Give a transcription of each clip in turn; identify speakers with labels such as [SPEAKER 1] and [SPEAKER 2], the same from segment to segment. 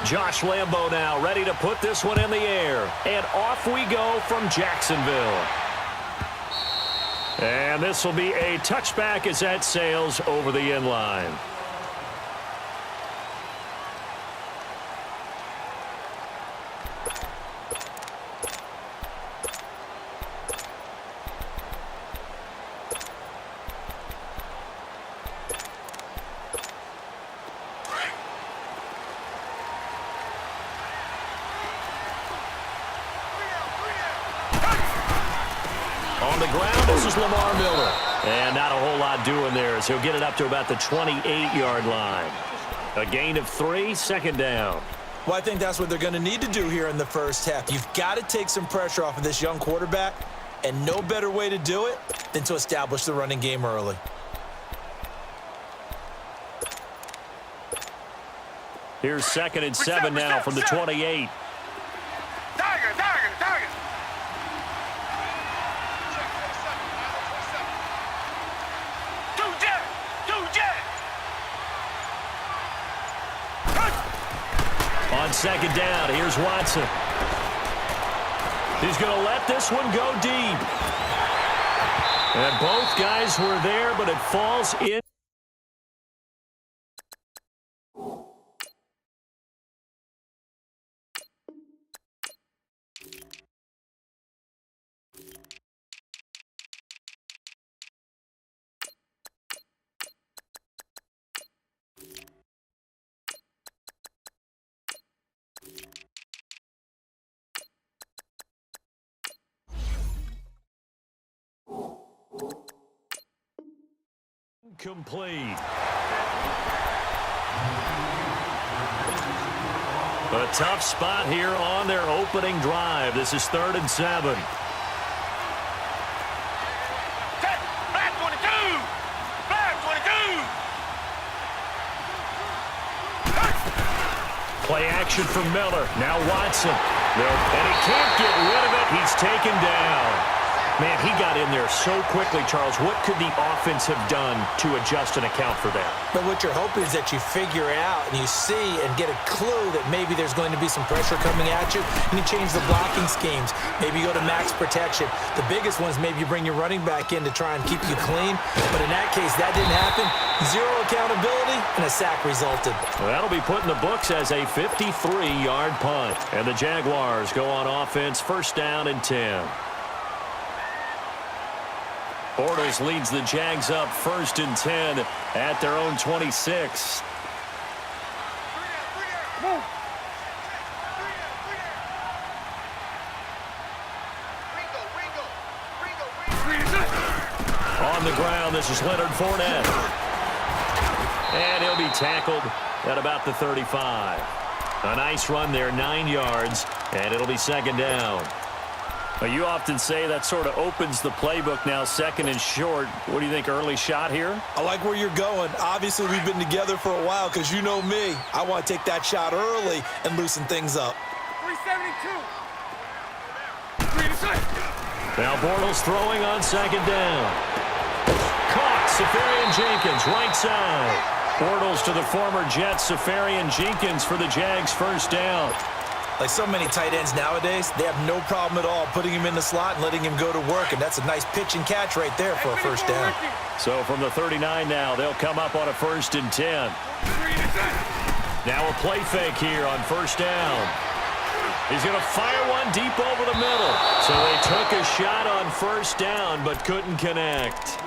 [SPEAKER 1] Josh Lambo now ready to put this one in the air. And off we go from Jacksonville. And this will be a touchback as that sails over the end line. On the ground, this is Lamar Miller. And not a whole lot doing there as he'll get it up to about the 28-yard line. A gain of 3, second down.
[SPEAKER 2] Well, I think that's what they're going to need to do here in the first half. You've got to take some pressure off of this young quarterback, and no better way to do it than to establish the running game early.
[SPEAKER 1] Here's 2nd and 7 now from the 28. On 2nd down, here's Watson. He's going to let this one go deep. And both guys were there, but it falls in. Complete. A tough spot here on their opening drive. This is 3rd and 7. Play action from Miller. Now Watson. And he can't get rid of it. He's taken down. Man, he got in there so quickly, Charles. What could the offense have done to adjust and account for that?
[SPEAKER 2] But what you're hoping is that you figure out and you see and get a clue that maybe there's going to be some pressure coming at you, and you change the blocking schemes. Maybe you go to max protection. The biggest one is maybe you bring your running back in to try and keep you clean. But in that case, that didn't happen. 0 accountability, and a sack resulted.
[SPEAKER 1] Well, that'll be put in the books as a 53-yard punt. And the Jaguars go on offense, 1st down and 10. Bortles leads the Jags up 1st and 10 at their own 26. On the ground, this is Leonard Fournette. And he'll be tackled at about the 35. A nice run there, 9 yards, and it'll be 2nd down. Well, you often say that sort of opens the playbook now, 2nd and short. What do you think, early shot here?
[SPEAKER 2] I like where you're going. Obviously, we've been together for a while because you know me. I want to take that shot early and loosen things up.
[SPEAKER 3] 372.
[SPEAKER 1] Now Bortles throwing on 2nd down. Caught, Safarian Jenkins, right side. Bortles to the former Jets, Safarian Jenkins for the Jags' 1st down.
[SPEAKER 2] Like so many tight ends nowadays, they have no problem at all putting him in the slot and letting him go to work, and that's a nice pitch and catch right there for a 1st down.
[SPEAKER 1] So from the 39 now, they'll come up on a 1st and 10. Now a play fake here on 1st down. He's going to fire one deep over the middle. So they took a shot on 1st down but couldn't connect.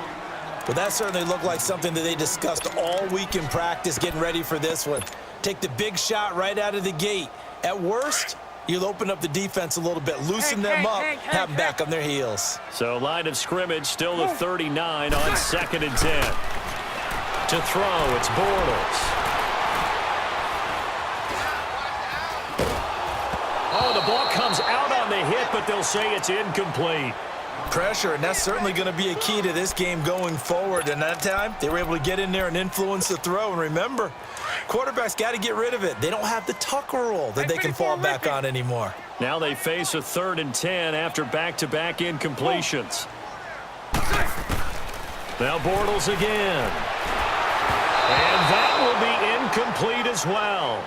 [SPEAKER 2] Well, that certainly looked like something that they discussed all week in practice getting ready for this one. Take the big shot right out of the gate. At worst, you'll open up the defense a little bit, loosen them up, have them back on their heels.
[SPEAKER 1] So line of scrimmage still the 39 on 2nd and 10. To throw, it's Bortles. Oh, the ball comes out on the hit, but they'll say it's incomplete.
[SPEAKER 2] Pressure, and that's certainly going to be a key to this game going forward. And that time, they were able to get in there and influence the throw. And remember, quarterbacks got to get rid of it. They don't have the Tucker rule that they can fall back on anymore.
[SPEAKER 1] Now they face a 3rd and 10 after back-to-back incompletions. Now Bortles again. And that will be incomplete as well.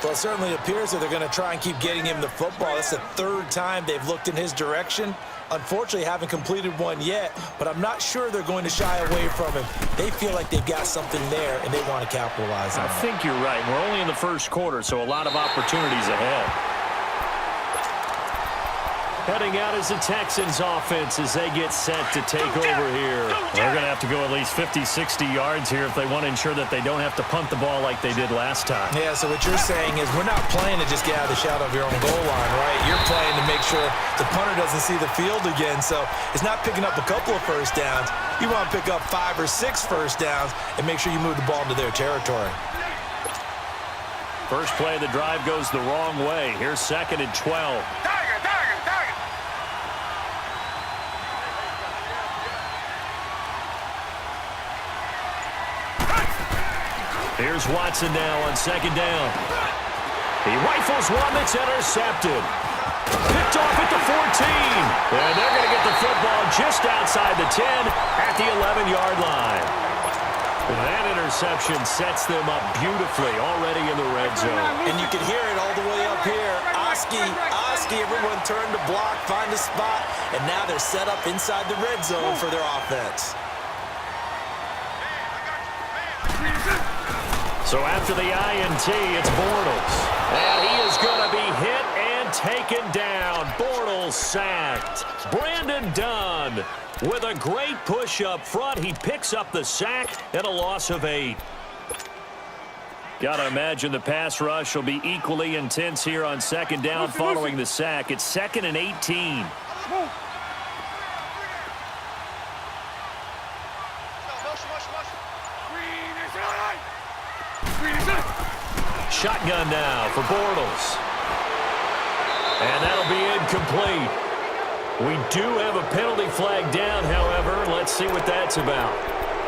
[SPEAKER 2] Well, it certainly appears that they're going to try and keep getting him the football. That's the third time they've looked in his direction. Unfortunately, haven't completed one yet, but I'm not sure they're going to shy away from him. They feel like they've got something there, and they want to capitalize on it.
[SPEAKER 1] I think you're right. We're only in the first quarter, so a lot of opportunities ahead. Heading out is the Texans offense as they get set to take over here. They're going to have to go at least 50, 60 yards here if they want to ensure that they don't have to punt the ball like they did last time.
[SPEAKER 2] Yeah, so what you're saying is we're not playing to just get out of the shadow of your own goal line, right? You're playing to make sure the punter doesn't see the field again. So it's not picking up a couple of first downs. You want to pick up 5 or 6 first downs and make sure you move the ball into their territory.
[SPEAKER 1] First play of the drive goes the wrong way. Here's 2nd and 12. Here's Watson now on 2nd down. He rifles one that's intercepted. Picked off at the 14. And they're going to get the football just outside the 10 at the 11-yard line. That interception sets them up beautifully already in the red zone.
[SPEAKER 2] And you can hear it all the way up here. Oski, everyone turned to block, find a spot, and now they're set up inside the red zone for their offense.
[SPEAKER 1] So after the INT, it's Bortles. And he is going to be hit and taken down. Bortles sacked. Brandon Dunn with a great push up front. He picks up the sack and a loss of 8. Got to imagine the pass rush will be equally intense here on 2nd down following the sack. It's 2nd and 18. Shotgun now for Bortles. And that'll be incomplete. We do have a penalty flag down, however. Let's see what that's about.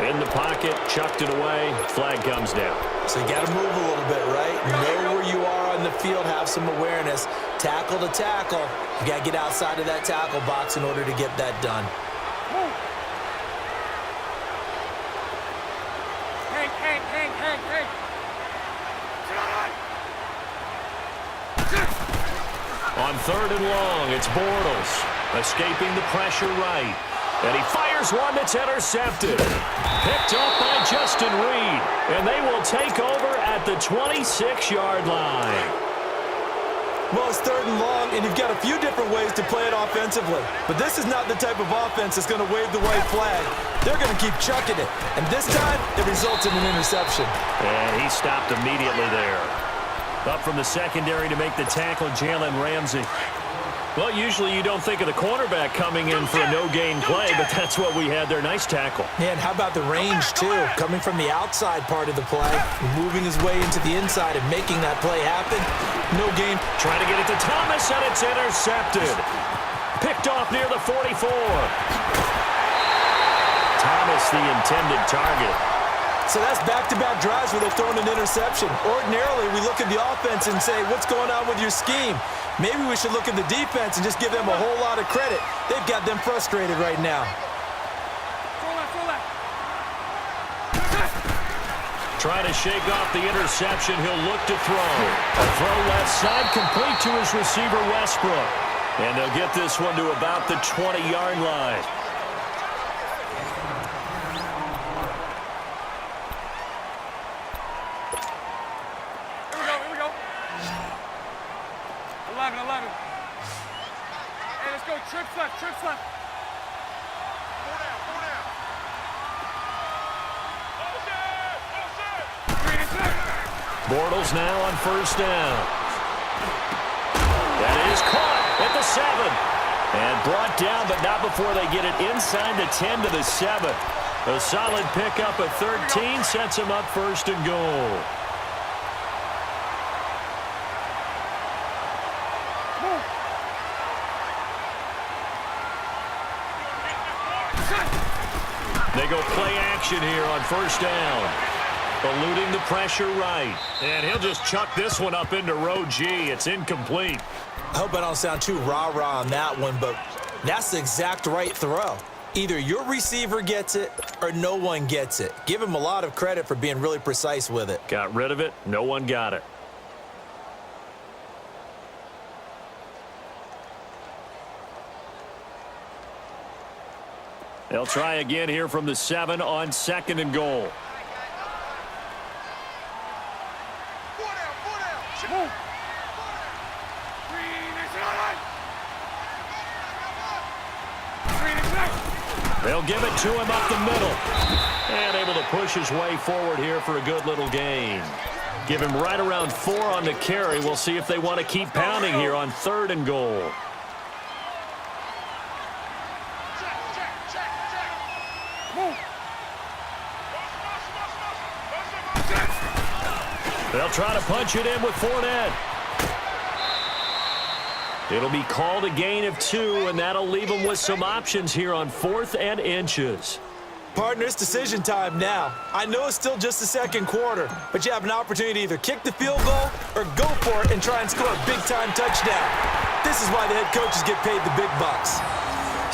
[SPEAKER 1] In the pocket, chucked it away, flag comes down.
[SPEAKER 2] So you got to move a little bit, right? Know where you are on the field, have some awareness. Tackle to tackle. You got to get outside of that tackle box in order to get that done.
[SPEAKER 1] On 3rd and long, it's Bortles escaping the pressure right. And he fires one that's intercepted. Picked up by Justin Reed. And they will take over at the 26-yard line.
[SPEAKER 2] Well, it's 3rd and long, and you've got a few different ways to play it offensively. But this is not the type of offense that's going to wave the white flag. They're going to keep chucking it. And this time, it results in an interception.
[SPEAKER 1] And he stopped immediately there. Up from the secondary to make the tackle, Jalen Ramsey. Well, usually you don't think of the cornerback coming in for a no-gain play, but that's what we had there. Nice tackle.
[SPEAKER 2] And how about the range, too? Coming from the outside part of the play, moving his way into the inside and making that play happen. No gain.
[SPEAKER 1] Trying to get it to Thomas, and it's intercepted. Picked off near the 44. Thomas, the intended target.
[SPEAKER 2] So that's back-to-back drives where they've thrown an interception. Ordinarily, we look at the offense and say, what's going on with your scheme? Maybe we should look at the defense and just give them a whole lot of credit. They've got them frustrated right now.
[SPEAKER 1] Trying to shake off the interception. He'll look to throw. A throw left side, complete to his receiver, Westbrook. And they'll get this one to about the 20-yard line.
[SPEAKER 3] Trips left.
[SPEAKER 1] Bortles now on 1st down. That is caught at the 7. And brought down, but not before they get it inside the 10 to the 7. A solid pickup at 13 sets him up 1st and goal. They go play action here on 1st down. Eluding the pressure right. And he'll just chuck this one up into row G. It's incomplete.
[SPEAKER 2] I hope I don't sound too rah-rah on that one, but that's the exact right throw. Either your receiver gets it or no one gets it. Give him a lot of credit for being really precise with it.
[SPEAKER 1] Got rid of it. No one got it. They'll try again here from the 7 on 2nd and goal. They'll give it to him up the middle. And able to push his way forward here for a good little gain. Give him right around 4 on the carry. We'll see if they want to keep pounding here on 3rd and goal. They'll try to punch it in with Fournette. It'll be called a gain of 2, and that'll leave them with some options here on 4th and inches.
[SPEAKER 2] Partner, it's decision time now. I know it's still just the 2nd quarter, but you have an opportunity to either kick the field goal or go for it and try and score a big-time touchdown. This is why the head coaches get paid the big bucks.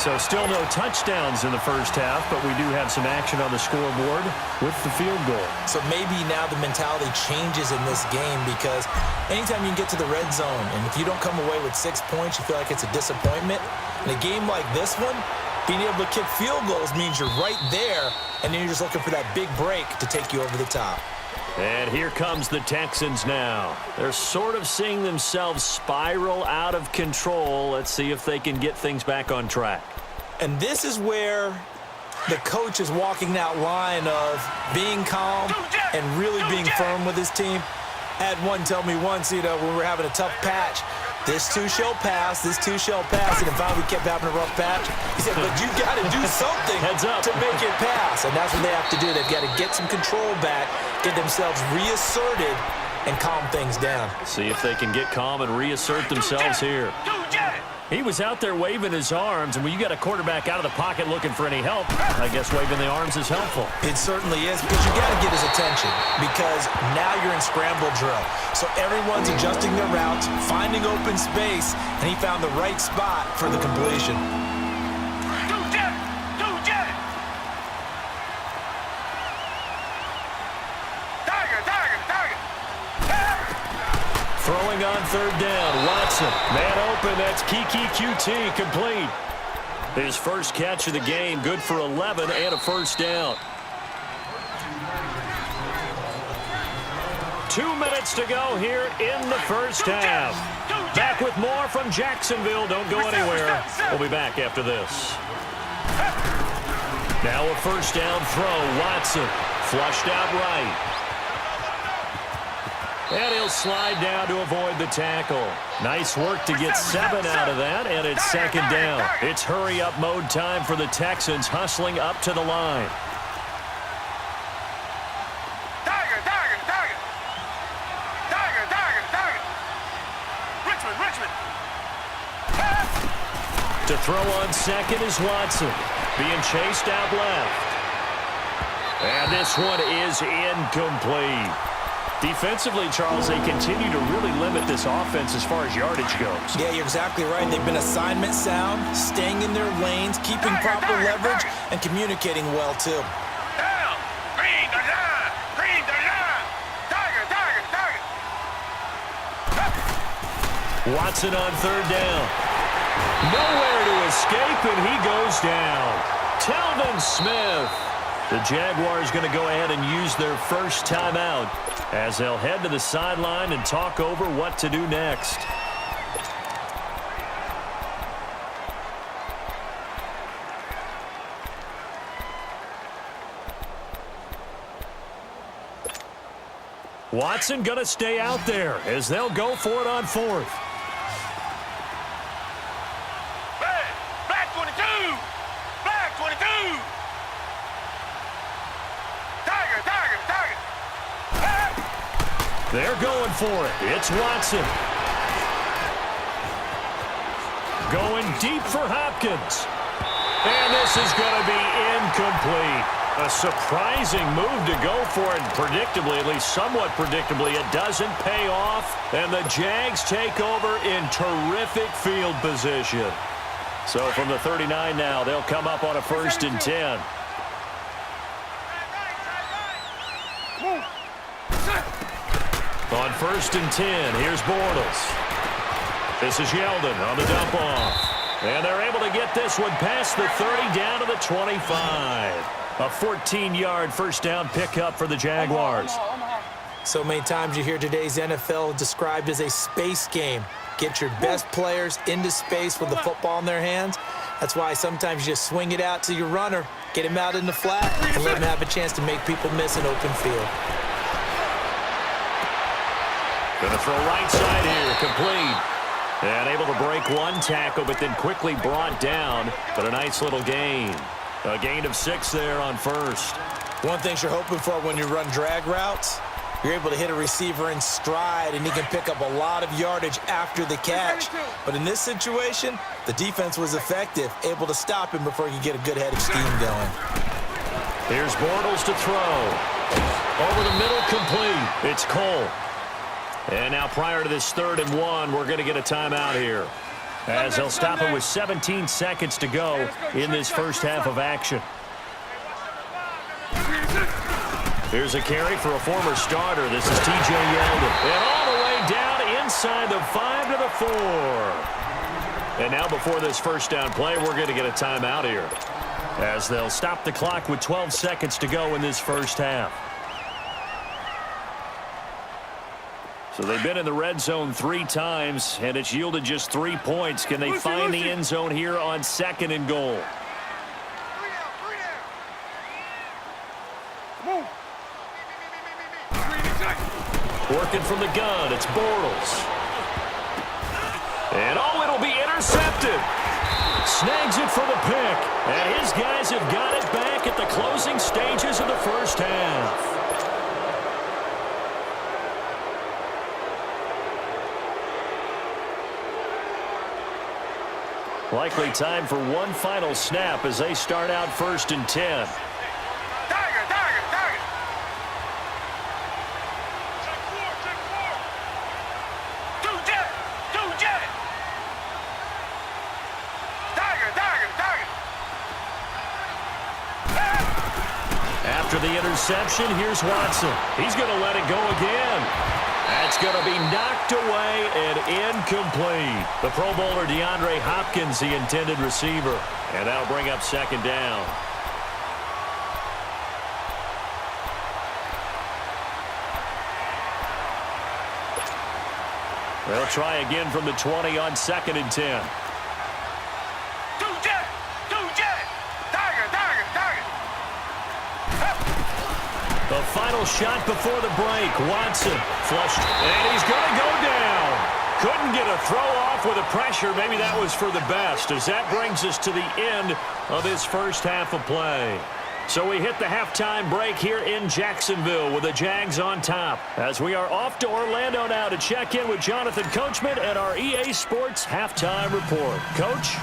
[SPEAKER 1] So still no touchdowns in the first half, but we do have some action on the scoreboard with the field goal. So
[SPEAKER 2] maybe now the mentality changes in this game because anytime you can get to the red zone, and if you don't come away with 6 points, you feel like it's a disappointment. In a game like this one, being able to kick field goals means you're right there, and then you're just looking for that big break to take you over the top.
[SPEAKER 1] And here comes the Texans now. They're sort of seeing themselves spiral out of control. Let's see if they can get things back on track.
[SPEAKER 2] And this is where the coach is walking that line of being calm and really being firm with his team. Had one tell me once, when we're having a tough patch, this too shall pass, this too shall pass. And finally we kept having a rough patch. He said, but you got to do something
[SPEAKER 1] Heads up.
[SPEAKER 2] to make it pass. And that's what they have to do. They've got to get some control back, get themselves reasserted, and calm things down.
[SPEAKER 1] See if they can get calm and reassert themselves here. He was out there waving his arms, and when you got a quarterback out of the pocket looking for any help, I guess waving the arms is helpful.
[SPEAKER 2] It certainly is, because you got to get his attention, because now you're in scramble drill. So everyone's adjusting their routes, finding open space, and he found the right spot for the completion.
[SPEAKER 1] Throwing on 3rd down, Watson. Man open, that's Kiki QT, complete. His first catch of the game, good for 11 and a first down. 2 minutes to go here in the first half. Back with more from Jacksonville. Don't go anywhere. We'll be back after this. Now a first down throw, Watson. Flushed out right. And he'll slide down to avoid the tackle. Nice work to get 7 out of that, and it's 2nd down. It's hurry-up mode time for the Texans, hustling up to the line.
[SPEAKER 3] Richmond.
[SPEAKER 1] To throw on 2nd is Watson, being chased out left. And this one is incomplete. Defensively, Charles, they continue to really limit this offense as far as yardage goes.
[SPEAKER 2] Yeah, you're exactly right. They've been assignment sound, staying in their lanes, keeping proper leverage, and communicating well, too.
[SPEAKER 3] Down. Green the line. Tiger.
[SPEAKER 1] Watson on 3rd down. Nowhere to escape, and he goes down. Telvin Smith. The Jaguars going to go ahead and use their first timeout as they'll head to the sideline and talk over what to do next. Watson going to stay out there as they'll go for it on 4th.
[SPEAKER 3] Black 22. Black 22. Tiger.
[SPEAKER 1] They're going for it. It's Watson. Going deep for Hopkins. And this is going to be incomplete. A surprising move to go for it. Predictably, at least somewhat predictably, it doesn't pay off. And the Jags take over in terrific field position. So from the 39 now, they'll come up on a 1st and 10. On 1st and 10, here's Bortles. This is Yeldon on the dump off. And they're able to get this one past the 30 down to the 25. A 14-yard first down pickup for the Jaguars.
[SPEAKER 2] So many times you hear today's NFL described as a space game. Get your best players into space with the football in their hands. That's why sometimes you just swing it out to your runner, get him out in the flat, and let him have a chance to make people miss an open field.
[SPEAKER 1] Going to throw right side here, complete. And able to break one tackle, but then quickly brought down. But a nice little gain. A gain of 6 there on first.
[SPEAKER 2] One thing you're hoping for when you run drag routes, you're able to hit a receiver in stride, and he can pick up a lot of yardage after the catch. But in this situation, the defense was effective, able to stop him before he could get a good head of steam going.
[SPEAKER 1] Here's Bortles to throw. Over the middle, complete. It's Cole. And now prior to this 3rd and 1, we're going to get a timeout here, as they'll stop it with 17 seconds to go in this first half of action. Here's a carry for a former starter. This is T.J. Yeldon. And all the way down inside the 5 to the 4. And now before this first down play, we're going to get a timeout here, as they'll stop the clock with 12 seconds to go in this first half. So they've been in the red zone 3 times, and it's yielded just 3 points. Can they find the end zone here on 2nd and goal? Working from the gun, it's Bortles. And oh, it'll be intercepted. Snags it for the pick. And his guys have got it back at the closing stages of the first half. Likely time for one final snap as they start out 1st and 10.
[SPEAKER 3] Tiger, tiger, tiger. Two jet. Tiger, tiger, tiger.
[SPEAKER 1] After the interception, here's Watson. He's going to let it go again. That's going to be knocked away and incomplete. The Pro Bowler DeAndre Hopkins, the intended receiver. And that'll bring up 2nd down. They'll try again from the 20 on 2nd and 10.
[SPEAKER 3] Two jet. Tiger, tiger, tiger.
[SPEAKER 1] The final shot before the break. Watson flushed, and he's going to go down. Couldn't get a throw off with the pressure. Maybe that was for the best, as that brings us to the end of this first half of play. So we hit the halftime break here in Jacksonville with the Jags on top, as we are off to Orlando now to check in with Jonathan Coachman at our EA Sports Halftime Report. Coach?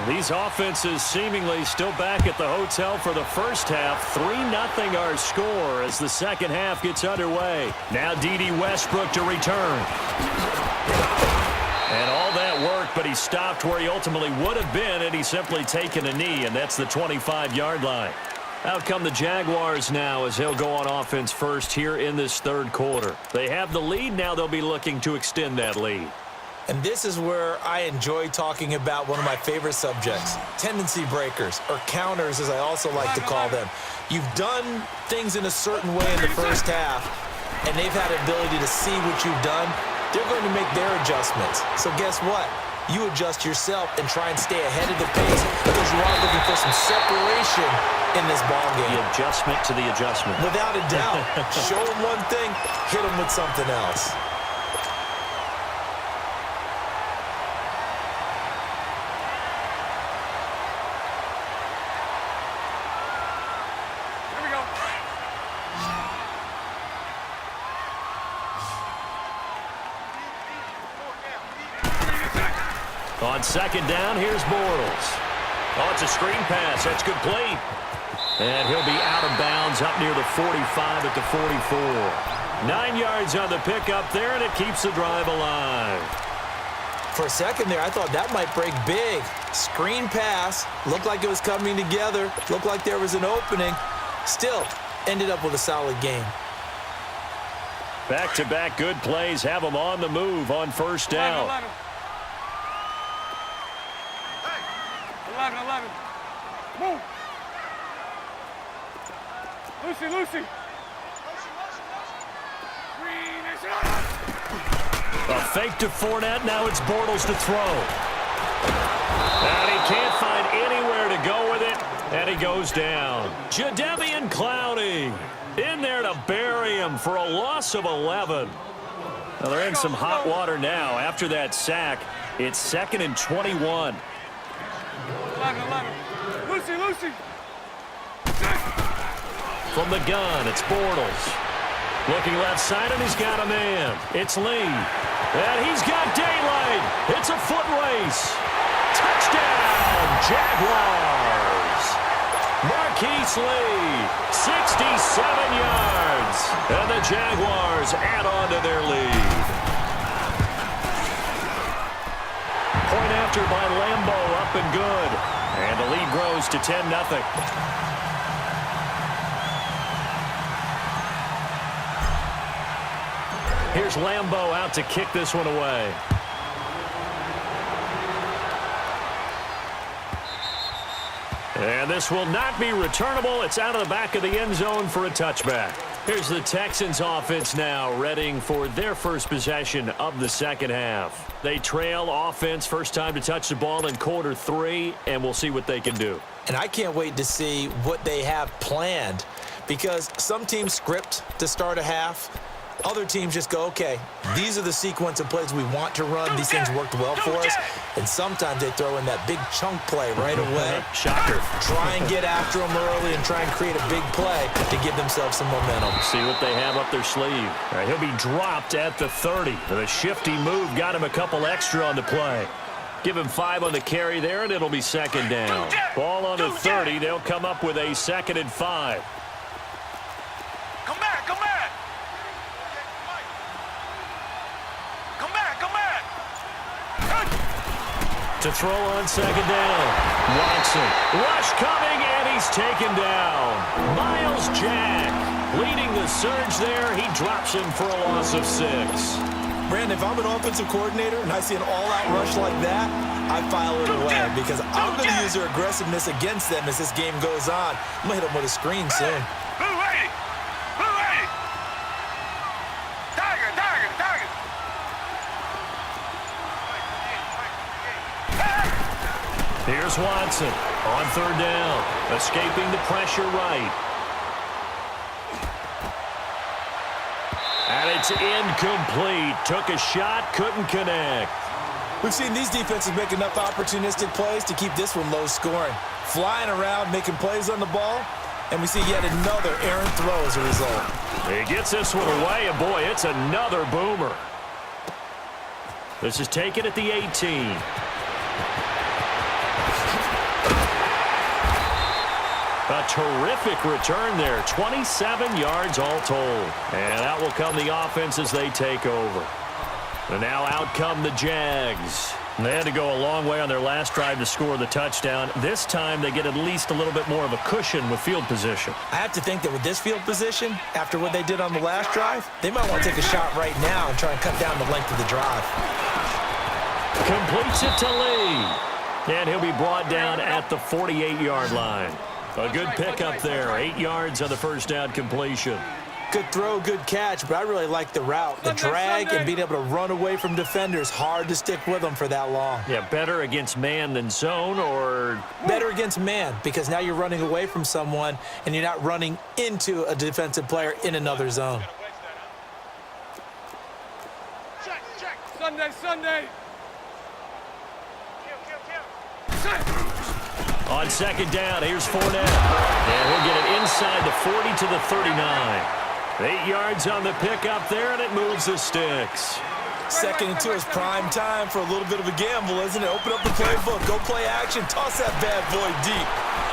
[SPEAKER 1] These offenses seemingly still back at the hotel for the first half. 3-0 our score as the second half gets underway. Now D.D. Westbrook to return. And all that work, but he stopped where he ultimately would have been had he simply taken a knee, and that's the 25-yard line. Out come the Jaguars now as they'll go on offense first here in this 3rd quarter. They have the lead. Now they'll be looking to extend that lead.
[SPEAKER 2] And this is where I enjoy talking about one of my favorite subjects, tendency breakers, or counters as I also like to call them. You've done things in a certain way in the first half, and they've had an ability to see what you've done. They're going to make their adjustments. So guess what? You adjust yourself and try and stay ahead of the pace, because you are looking for some separation in this ballgame.
[SPEAKER 1] The adjustment to the adjustment.
[SPEAKER 2] Without a doubt. Show them one thing, hit them with something else.
[SPEAKER 1] On 2nd down, here's Bortles. Oh, it's a screen pass. That's complete. And he'll be out of bounds up near the 45 at the 44. 9 yards on the pickup there, and it keeps the drive alive.
[SPEAKER 2] For a second there, I thought that might break big. Screen pass. Looked like it was coming together. Looked like there was an opening. Still, ended up with a solid game.
[SPEAKER 1] Back-to-back good plays have them on the move on first down.
[SPEAKER 3] 11. Move. Lucy.
[SPEAKER 1] A fake to Fournette. Now it's Bortles to throw. And he can't find anywhere to go with it. And he goes down. Jadeveon Clowney in there to bury him for a loss of 11. Well, they're in some hot water now. After that sack, it's 2nd and 21.
[SPEAKER 3] 11. Lucy.
[SPEAKER 1] From the gun, it's Bortles. Looking left side, and he's got a man. It's Lee. And he's got daylight. It's a foot race. Touchdown, Jaguars. Marquise Lee, 67 yards. And the Jaguars add on to their lead. Point after by Lambeau, up and good. And the lead grows to 10-0. Here's Lambeau out to kick this one away. And this will not be returnable. It's out of the back of the end zone for a touchback. Here's the Texans offense now, readying for their first possession of the second half. They trail offense, first time to touch the ball in quarter 3, and we'll see what they can do.
[SPEAKER 2] And I can't wait to see what they have planned, because some teams script to start a half. Other teams just go, okay, these are the sequence of plays we want to run. These things worked well for us. And sometimes they throw in that big chunk play right away.
[SPEAKER 1] Shocker.
[SPEAKER 2] Try and get after them early and try and create a big play to give themselves some momentum.
[SPEAKER 1] See what they have up their sleeve. All right, he'll be dropped at the 30. The shifty move got him a couple extra on the play. Give him 5 on the carry there, and it'll be 2nd down. Ball on the 30. They'll come up with a 2nd and 5.
[SPEAKER 3] Come back.
[SPEAKER 1] To throw on 2nd down. Watson. Rush coming, and he's taken down. Miles Jack leading the surge there. He drops him for a loss of 6.
[SPEAKER 2] Brandon, if I'm an offensive coordinator and I see an all-out rush like that, I file it away because I'm going to use their aggressiveness against them as this game goes on. I'm going to hit them with a screen soon.
[SPEAKER 3] Blue 80. Tiger.
[SPEAKER 1] Here's Watson on 3rd down, escaping the pressure right. And it's incomplete. Took a shot, couldn't connect.
[SPEAKER 2] We've seen these defenses make enough opportunistic plays to keep this one low scoring. Flying around, making plays on the ball, and we see yet another errant throw as a result.
[SPEAKER 1] He gets this one away, and boy, it's another boomer. This is taken at the 18. A terrific return there. 27 yards all told. And out will come the offense as they take over. And now out come the Jags. They had to go a long way on their last drive to score the touchdown. This time they get at least a little bit more of a cushion with field position.
[SPEAKER 2] I have to think that with this field position, after what they did on the last drive, they might want to take a shot right now and try and cut down the length of the drive.
[SPEAKER 1] Completes it to Lee. And he'll be brought down at the 48-yard line. A good pickup there. 8 yards on the first down completion.
[SPEAKER 2] Good throw, good catch, but I really like the route. The drag and being able to run away from defenders. Hard to stick with them for that long.
[SPEAKER 1] Yeah, better against man than zone, or?
[SPEAKER 2] Better against man, because now you're running away from someone and you're not running into a defensive player in another zone.
[SPEAKER 3] Check. Sunday.
[SPEAKER 1] On 2nd down, here's Fournette. And he'll get it inside the 40 to the 39. 8 yards on the pickup there, and it moves the sticks.
[SPEAKER 2] 2nd and 2 is prime time for a little bit of a gamble, isn't it? Open up the playbook, go play action, toss that bad boy deep.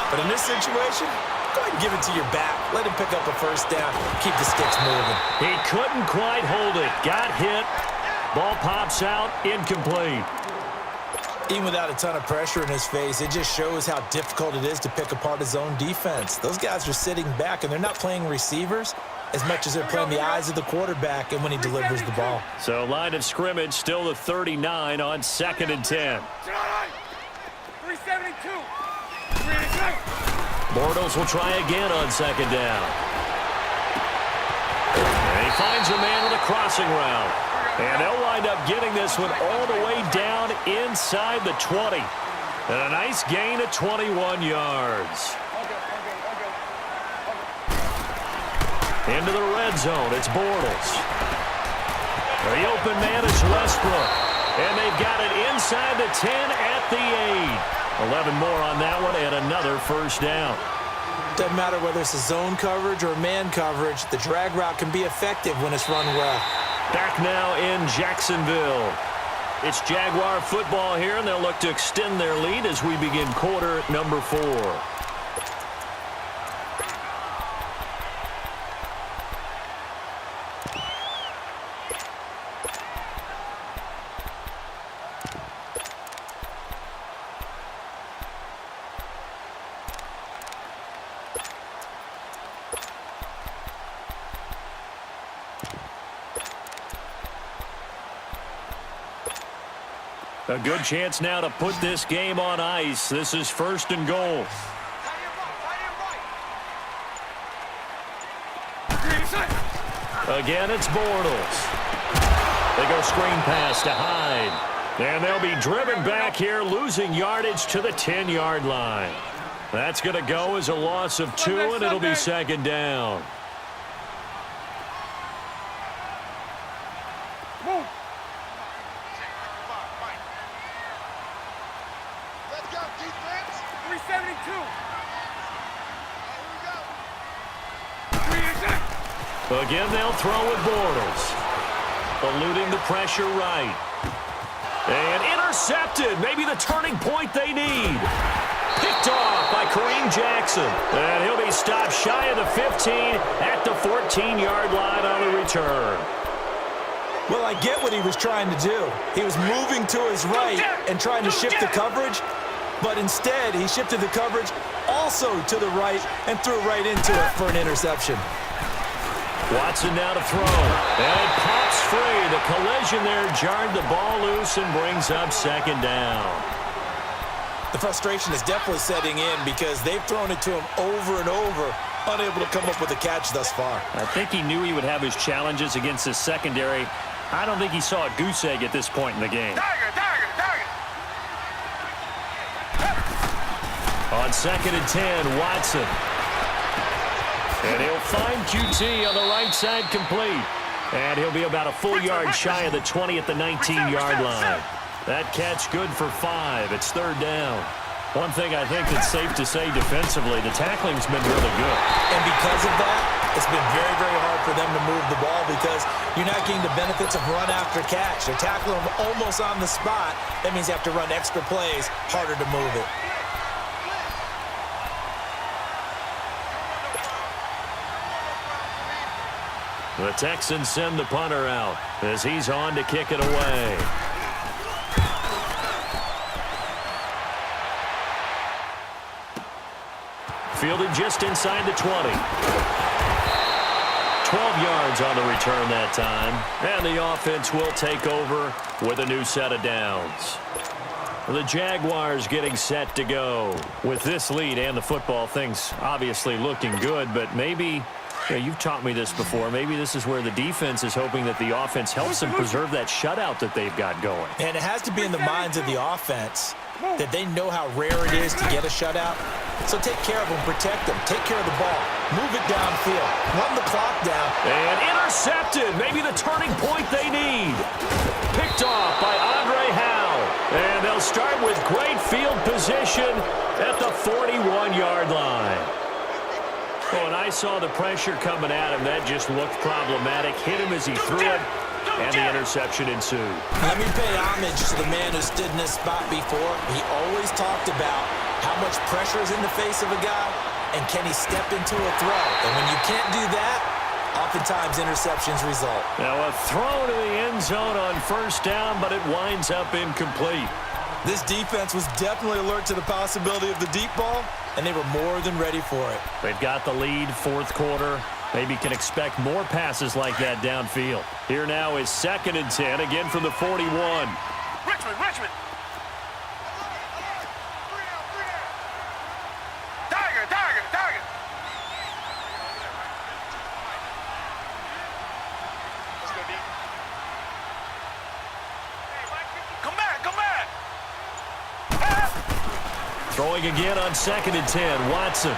[SPEAKER 2] But in this situation, go ahead and give it to your back. Let him pick up a first down. Keep the sticks moving.
[SPEAKER 1] He couldn't quite hold it. Got hit. Ball pops out. Incomplete.
[SPEAKER 2] Even without a ton of pressure in his face, it just shows how difficult it is to pick apart his own defense. Those guys are sitting back, and they're not playing receivers as much as they're playing the eyes of the quarterback and when he delivers the ball.
[SPEAKER 1] So line of scrimmage still the 39 on 2nd and 10.
[SPEAKER 3] 372.
[SPEAKER 1] Bortles will try again on 2nd down. And he finds a man with a crossing route. And they'll wind up getting this one all the way down inside the 20. And a nice gain of 21 yards. Into the red zone, it's Bortles. The open man is Westbrook. And they've got it inside the 10 at the 8. 11 more on that one and another first down.
[SPEAKER 2] Doesn't matter whether it's a zone coverage or man coverage, the drag route can be effective when it's run well.
[SPEAKER 1] Back now in Jacksonville. It's Jaguar football here, and they'll look to extend their lead as we begin quarter number 4. A good chance now to put this game on ice. This is 1st and goal. Again, it's Bortles. They go screen pass to Hyde. And they'll be driven back here, losing yardage to the 10-yard line. That's going to go as a loss of 2, and it'll be 2nd down. Again, they'll throw with Bortles. Eluding the pressure right. And intercepted. Maybe the turning point they need. Picked off by Kareem Jackson. And he'll be stopped shy of the 15 at the 14-yard line on the return.
[SPEAKER 2] Well, I get what he was trying to do. He was moving to his right and trying to shift the coverage, but instead he shifted the coverage also to the right and threw right into it for an interception.
[SPEAKER 1] Watson now to throw. And it pops free. The collision there jarred the ball loose and brings up 2nd down.
[SPEAKER 2] The frustration is definitely setting in because they've thrown it to him over and over, unable to come up with a catch thus far.
[SPEAKER 1] I think he knew he would have his challenges against his secondary. I don't think he saw a goose egg at this point in the game. On 2nd and 10, Watson. And he'll find QT on the right side complete. And he'll be about a full yard shy of the 20 at the 19-yard line. That catch good for 5. It's 3rd down. One thing I think that's safe to say defensively, the tackling's been really good.
[SPEAKER 2] And because of that, it's been very, very hard for them to move the ball because you're not getting the benefits of run after catch. They're tackling them almost on the spot. That means you have to run extra plays, harder to move it.
[SPEAKER 1] The Texans send the punter out as he's on to kick it away. Fielded just inside the 20. 12 yards on the return that time. And the offense will take over with a new set of downs. The Jaguars getting set to go. With this lead and the football, things obviously looking good, but maybe... you've taught me this before. Maybe this is where the defense is hoping that the offense helps them preserve that shutout that they've got going.
[SPEAKER 2] And it has to be in the minds of the offense that they know how rare it is to get a shutout. So take care of them, protect them, take care of the ball, move it downfield, run the clock down.
[SPEAKER 1] And intercepted. Maybe the turning point they need. Picked off by Andre Howe. And they'll start with great field position at the 41-yard line. Oh, and I saw the pressure coming at him. That just looked problematic. Hit him as he threw it, and the interception ensued.
[SPEAKER 2] Let me pay homage to the man who stood in this spot before. He always talked about how much pressure is in the face of a guy, and can he step into a throw. And when you can't do that, oftentimes interceptions result.
[SPEAKER 1] Now a throw to the end zone on 1st down, but it winds up incomplete.
[SPEAKER 2] This defense was definitely alert to the possibility of the deep ball, and they were more than ready for it.
[SPEAKER 1] They've got the lead, fourth quarter. Maybe can expect more passes like that downfield. Here now is 2nd and 10, again from the 41.
[SPEAKER 3] Richmond! Tiger! Let's go deep. Come back!
[SPEAKER 1] Throwing again on 2nd and 10. Watson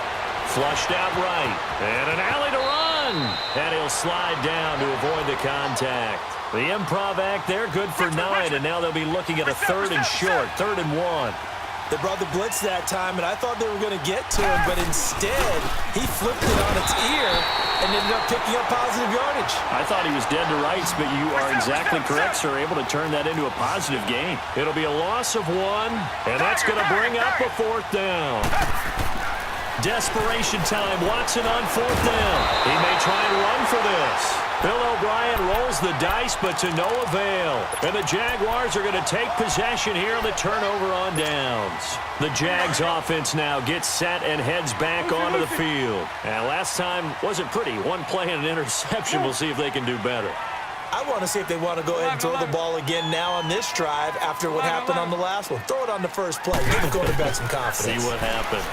[SPEAKER 1] flushed out right. And an alley to run. And he'll slide down to avoid the contact. The improv act there, good for 9. And now they'll be looking at a 3rd and short, 3rd and 1.
[SPEAKER 2] They brought the blitz that time, and I thought they were going to get to him, but instead, he flipped it on its ear and ended up picking up positive yardage.
[SPEAKER 1] I thought he was dead to rights, but you are exactly correct, sir. Able to turn that into a positive gain. It'll be a loss of 1, and that's going to bring up a 4th down. Desperation time. Watson on 4th down. He may try and run for this. Bill O'Brien rolls the dice, but to no avail. And the Jaguars are going to take possession here on the turnover on downs. The Jags offense now gets set and heads back onto the field. And last time wasn't pretty. One play and an interception. We'll see if they can do better.
[SPEAKER 2] I want to see if they want to go ahead and throw the ball again now on this drive after what happened on the last one. Throw it on the first play. Give the quarterback some confidence.
[SPEAKER 1] See what happens.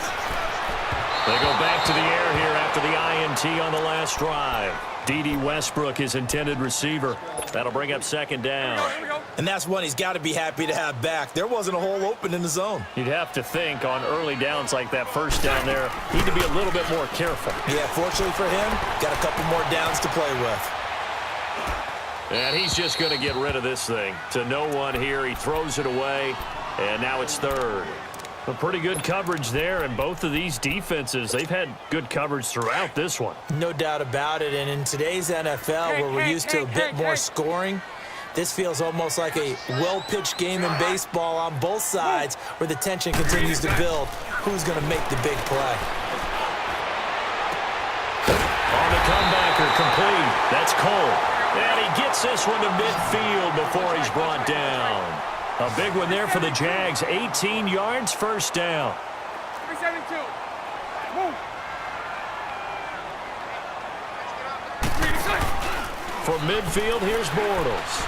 [SPEAKER 1] They go back to the air here after the INT on the last drive. D.D. Westbrook, his intended receiver. That'll bring up 2nd down.
[SPEAKER 2] And that's one he's got to be happy to have back. There wasn't a hole open in the zone.
[SPEAKER 1] You'd have to think on early downs like that first down there, need to be a little bit more careful.
[SPEAKER 2] Yeah, fortunately for him, got a couple more downs to play with.
[SPEAKER 1] And he's just going to get rid of this thing. To no one here, he throws it away, and now it's 3rd. A pretty good coverage there, and both of these defenses, they've had good coverage throughout this one.
[SPEAKER 2] No doubt about it, and in today's NFL, where we're used to a bit more scoring, this feels almost like a well-pitched game in baseball on both sides where the tension continues to build. Who's going to make the big play?
[SPEAKER 1] On the comebacker, complete. That's Cole. And he gets this one to midfield before he's brought down. A big one there for the Jags. 18 yards, first down.
[SPEAKER 3] 372. Move.
[SPEAKER 1] From midfield, here's Bortles.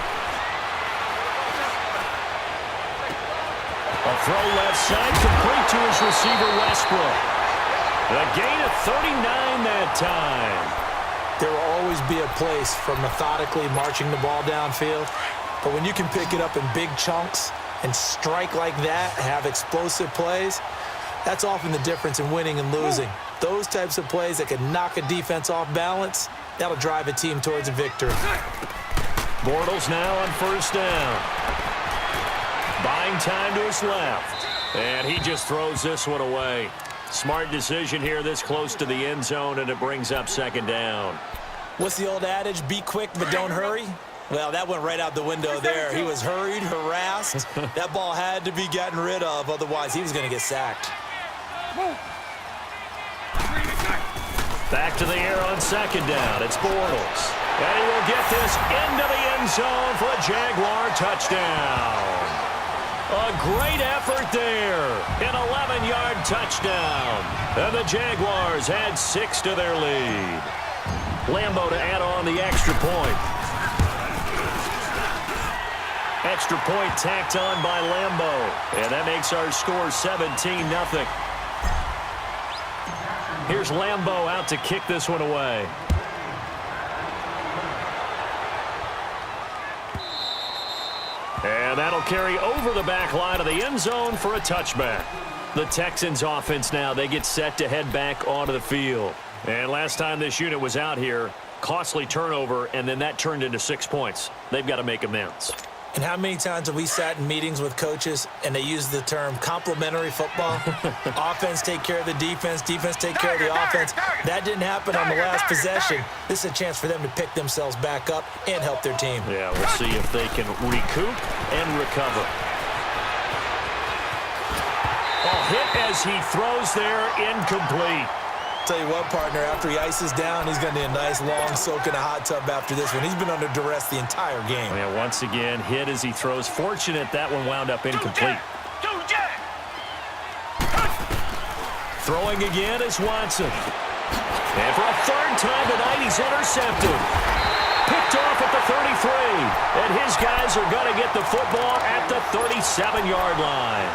[SPEAKER 1] A throw left side, complete to his receiver, Westbrook. A gain of 39 that time.
[SPEAKER 2] There will always be a place for methodically marching the ball downfield. But when you can pick it up in big chunks and strike like that, have explosive plays, that's often the difference in winning and losing. Those types of plays that can knock a defense off balance, that'll drive a team towards a victory.
[SPEAKER 1] Bortles now on 1st down. Buying time to his left. And he just throws this one away. Smart decision here this close to the end zone, and it brings up 2nd down.
[SPEAKER 2] What's the old adage? Be quick, but don't hurry. Well, that went right out the window there. He was hurried, harassed. That ball had to be gotten rid of, otherwise he was going to get sacked.
[SPEAKER 1] Back to the air on 2nd down. It's Bortles. And he will get this into the end zone for a Jaguar touchdown. A great effort there. An 11-yard touchdown. And the Jaguars add 6 to their lead. Lambo to add on the extra point. Extra point tacked on by Lambo. And that makes our score 17-0. Here's Lambo out to kick this one away. And that'll carry over the back line of the end zone for a touchback. The Texans offense now, they get set to head back onto the field. And last time this unit was out here, costly turnover, and then that turned into 6 points. They've got to make amends.
[SPEAKER 2] And how many times have we sat in meetings with coaches and they use the term complementary football? Offense take care of the defense, defense take care of the offense. That didn't happen on the last possession. This is a chance for them to pick themselves back up and help their team.
[SPEAKER 1] Yeah, we'll see if they can recoup and recover. A hit as he throws there, incomplete.
[SPEAKER 2] Tell you what, partner, after he ices down, he's going to need a nice long soak in a hot tub after this one. He's been under duress the entire game.
[SPEAKER 1] Yeah, once again, hit as he throws. Fortunate that one wound up incomplete. Throwing again is Watson. And for a third time tonight, he's intercepted. Picked off at the 33. And his guys are going to get the football at the 37-yard line.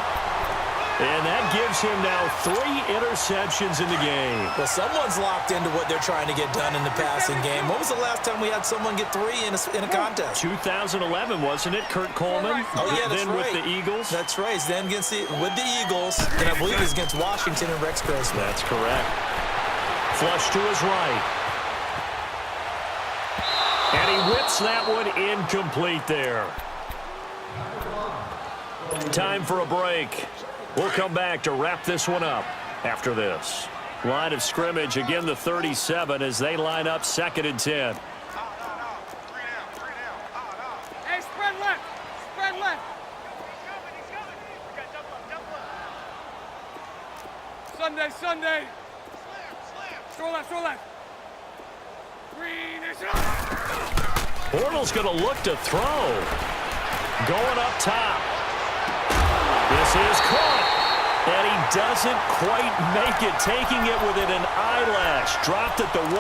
[SPEAKER 1] And that gives him now 3 interceptions in the game.
[SPEAKER 2] Well, someone's locked into what they're trying to get done in the passing game. When was the last time we had someone get 3 in a contest?
[SPEAKER 1] 2011, wasn't it, Kurt Coleman?
[SPEAKER 2] Oh, yeah, that's
[SPEAKER 1] then
[SPEAKER 2] right.
[SPEAKER 1] with the Eagles.
[SPEAKER 2] That's right. Then with the Eagles, and I believe it's against Washington and Rex Grossman.
[SPEAKER 1] That's correct. Flush to his right. And he whips that one incomplete there. Time for a break. We'll come back to wrap this one up after this. Line of scrimmage, again the 37 as they line up 2nd and 10.
[SPEAKER 3] Hey, spread left. Spread left. Sunday. Throw left. Green is
[SPEAKER 1] Bortles going to look to throw. Going up top. This is caught. And he doesn't quite make it. Taking it within an eyelash. Dropped at the 1.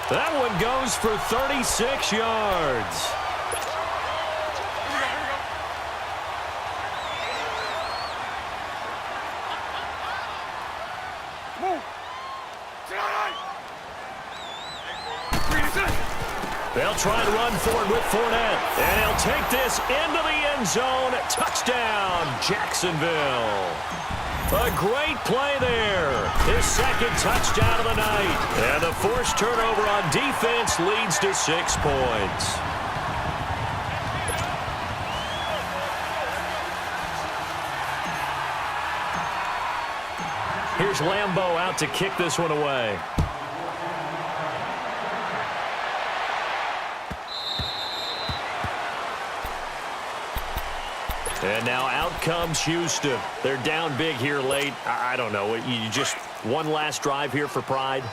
[SPEAKER 1] That one goes for 36 yards.
[SPEAKER 3] Move.
[SPEAKER 1] They'll try to run forward with Fournette. And he'll take this into the end zone. Touchdown, Jacksonville. A great play there. His 2nd touchdown of the night. And the forced turnover on defense leads to 6 points. Here's Lambeau out to kick this one away. And now out comes Houston. They're down big here late. I don't know. You just one last drive here for pride?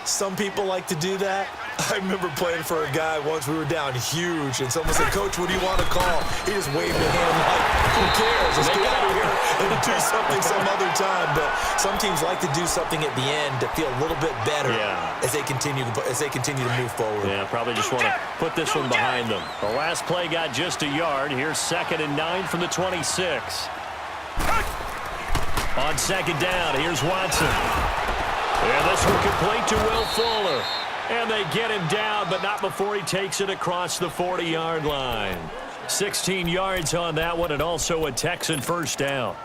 [SPEAKER 2] Some people like to do that. I remember playing for a guy once. We were down huge, and someone said, "Coach, what do you want to call?" He just waved a hand like, "Who cares? Let's get out of here and do something some other time." But some teams like to do something at the end to feel a little bit better as they continue to move forward.
[SPEAKER 1] Yeah, probably just want to put this one behind them. The last play got just a yard. Here's 2nd and 9 from the 26. On 2nd down, here's Watson. And this one complete to Will Fuller. And they get him down, but not before he takes it across the 40-yard line. 16 yards on that one, and also a Texan first down.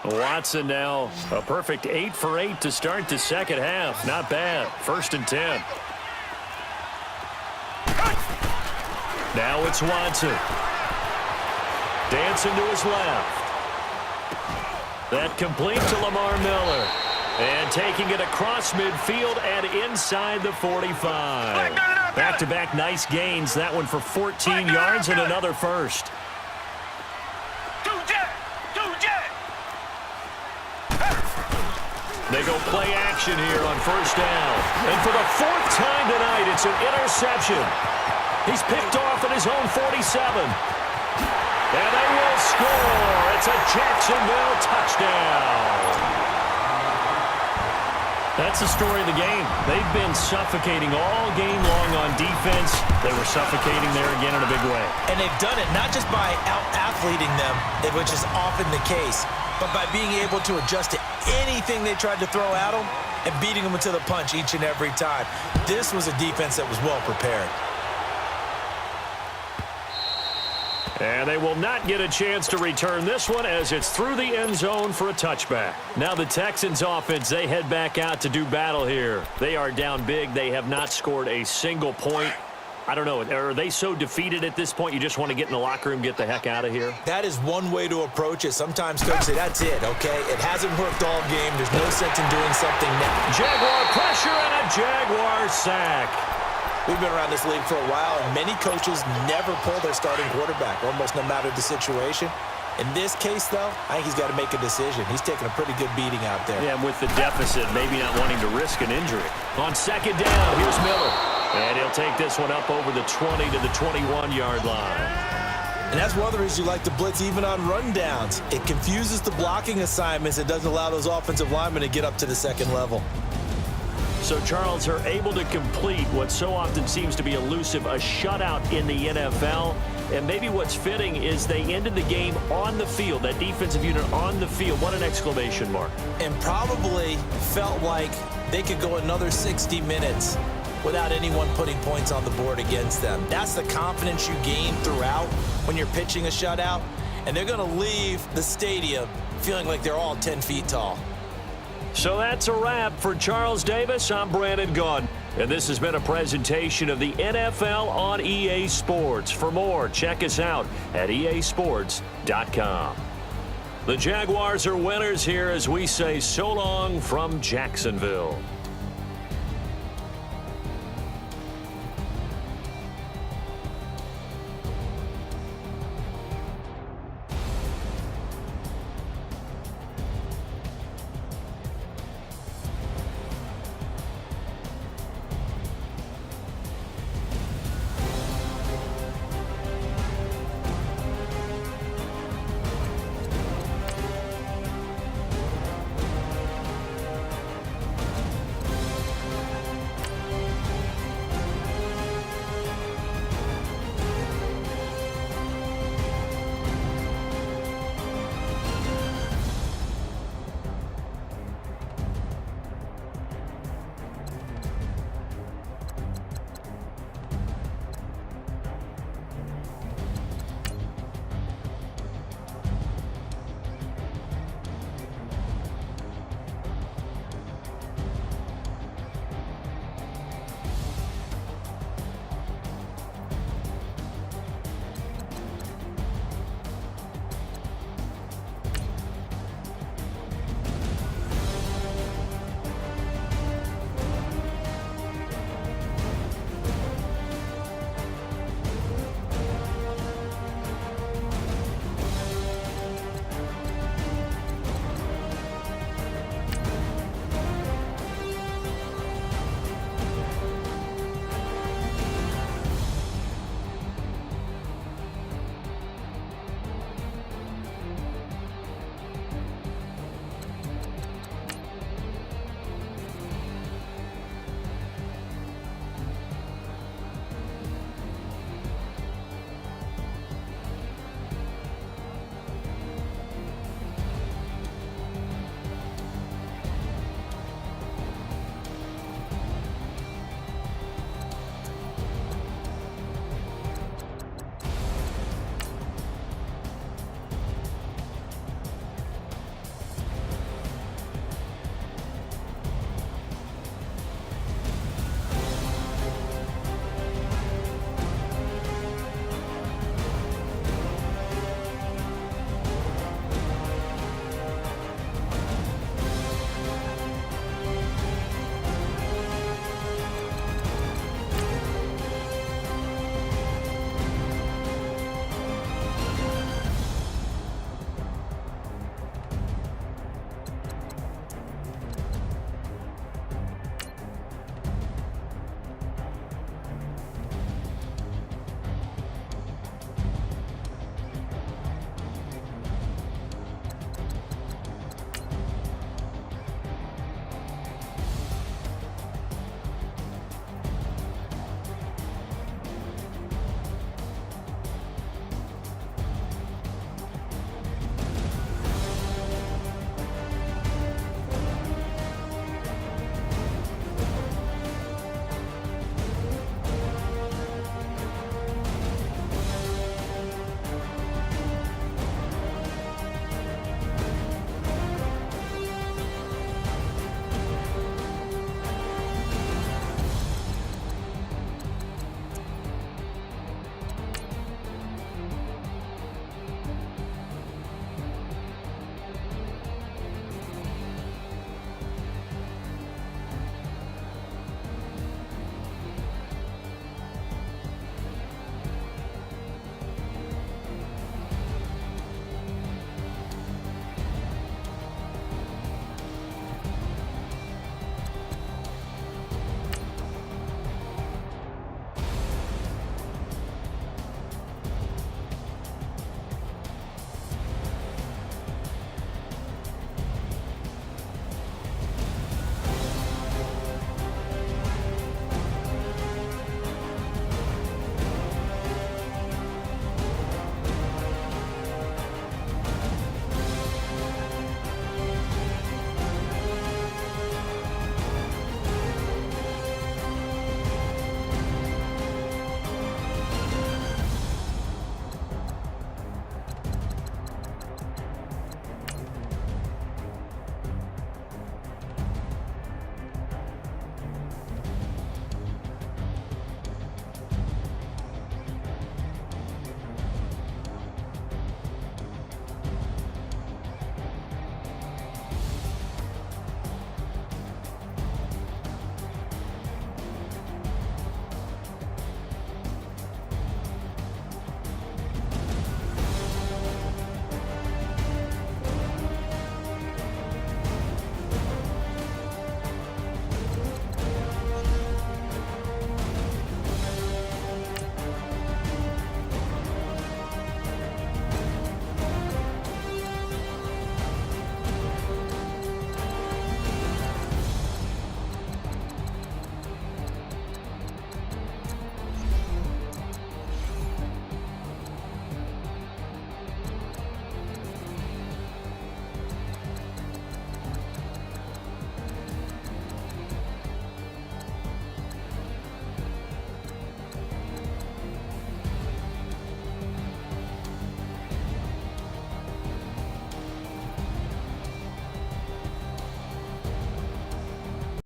[SPEAKER 1] Watson now a perfect 8 for 8 to start the second half. Not bad. 1st and 10. Now it's Watson. Dancing to his left. That complete to Lamar Miller. And taking it across midfield and inside the 45. Back-to-back nice gains. That one for 14 yards and another first. They go play action here on 1st down. And for the 4th time tonight, it's an interception. He's picked off at his own 47. And they will score. It's a Jacksonville touchdown. That's the story of the game. They've been suffocating all game long on defense. They were suffocating there again in a big way.
[SPEAKER 2] And they've done it not just by out-athleting them, which is often the case, but by being able to adjust to anything they tried to throw at them and beating them to the punch each and every time. This was a defense that was well prepared.
[SPEAKER 1] And they will not get a chance to return this one as it's through the end zone for a touchback. Now the Texans offense, they head back out to do battle here. They are down big. They have not scored a single point. I don't know. Are they so defeated at this point you just want to get in the locker room, get the heck out of here?
[SPEAKER 2] That is one way to approach it. Sometimes coaches say, that's it, okay? It hasn't worked all game. There's no sense in doing something now.
[SPEAKER 1] Jaguar pressure and a Jaguar sack.
[SPEAKER 2] We've been around this league for a while, and many coaches never pull their starting quarterback, almost no matter the situation. In this case, though, I think he's got to make a decision. He's taking a pretty good beating out there.
[SPEAKER 1] Yeah, and with the deficit, maybe not wanting to risk an injury. On 2nd down, here's Miller. And he'll take this one up over the 20 to the 21-yard line.
[SPEAKER 2] And that's one of the reasons you like to blitz even on rundowns. It confuses the blocking assignments. It doesn't allow those offensive linemen to get up to the second level.
[SPEAKER 1] So, Charles, are able to complete what so often seems to be elusive, a shutout in the NFL. And maybe what's fitting is they ended the game on the field, that defensive unit on the field. What an exclamation mark.
[SPEAKER 2] And probably felt like they could go another 60 minutes without anyone putting points on the board against them. That's the confidence you gain throughout when you're pitching a shutout. And they're going to leave the stadium feeling like they're all 10 feet tall.
[SPEAKER 1] So that's a wrap for Charles Davis. I'm Brandon Gaudin. And this has been a presentation of the NFL on EA Sports. For more, check us out at easports.com. The Jaguars are winners here as we say so long from Jacksonville.